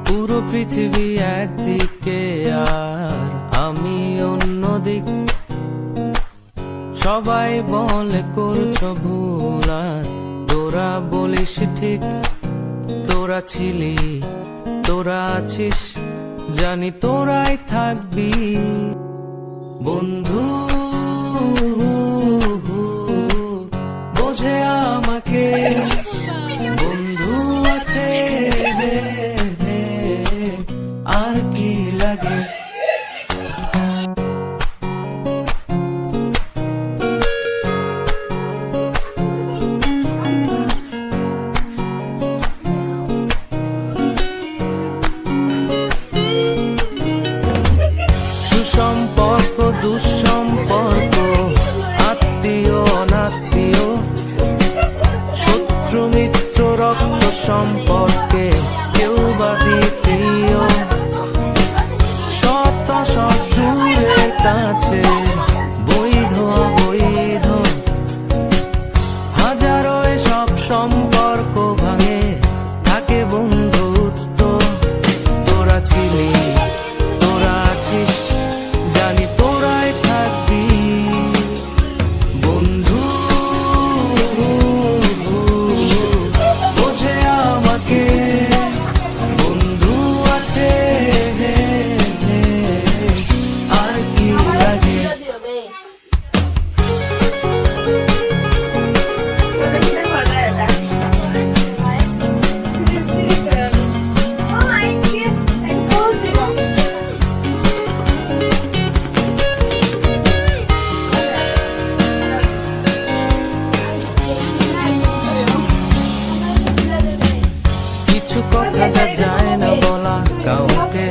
পুরো পৃথিবী একদিকে আর আমি অন্যদিক। সবাই বলে করছো ভুল আর তোরা বলিস ঠিক। তোরা ছিলি, তোরা আছিস, জানি তোরাই থাকবি বন্ধু। বোঝে আমাকে বন্ধু আছে, আর কি লাগে। সুসম্পর্ক দুঃসম্পর্ক, আত্মীয় অনাত্মীয়, শত্রু মিত্র রক্ত সম্পর্কে কেউ বা দ্বিতীয়। শত শত দূরের কাছে, বৈধ অবৈধ, হাজারো সব সম্পর্ক ভাঙে, থাকে বন্ধুত্ব। তোরা ছিলি, তোরা আছিস, জানি তোরাই থাকবি বন্ধু। বোঝে আমাকে বন্ধু আছে, আর কি লাগে। কিছু কথা যা যায় না বলা কাউকে,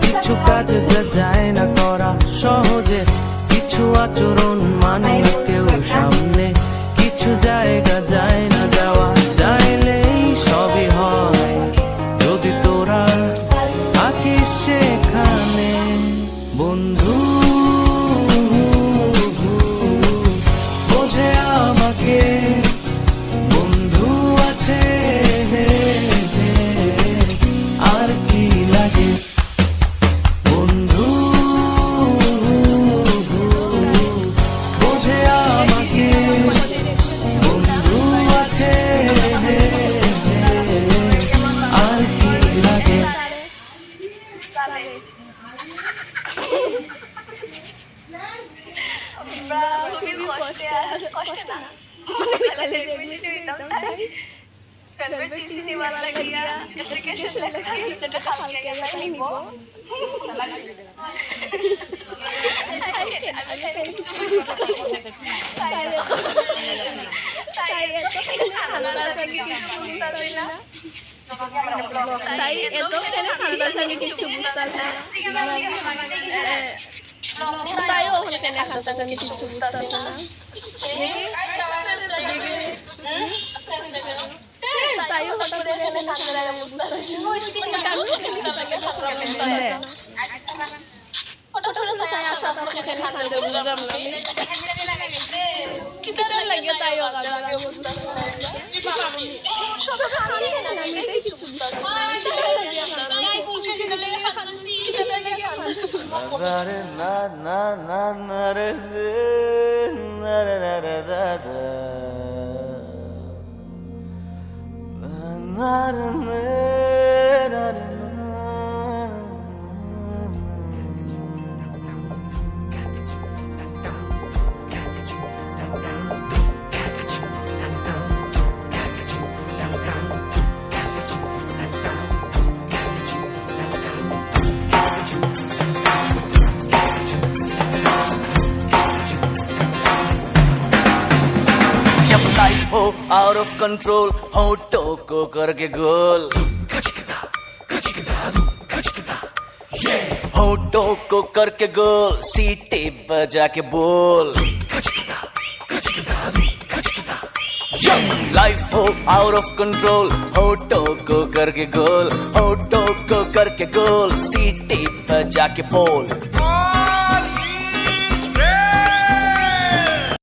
কিছু কাজ যা যায় না করা সহজে, কিছু আচরণ মানে কেউ সামনে, কিছু জায়গা যায় না যাওয়া, চাইলেই সবই হয় যদি তোরা থাকিস সেখানে বন্ধু। বোঝে আমাকে বন্ধু আছে, আর কি লাগে বন্ধু। বোঝে আমাকে বন্ধু আছে, আর কি লাগে। তাই এত ঠান্ডা সঙ্গে কিছু বুঝতে তাইও ওখানে কেন খাতা সঙ্গে কিছু বুঝতে তাইও হঠাৎ করে ঠান্ডা বুঝতে লাগে তাইও বুঝতে हो आउट ऑफ कंट्रोल, होठों को करके गोल, होठों को करके गोल, सीटी बजा के बोल। लाइफ हो आउट ऑफ कंट्रोल, होठों को करके गोल, होठों को करके गोल, सीटी बजा के बोल।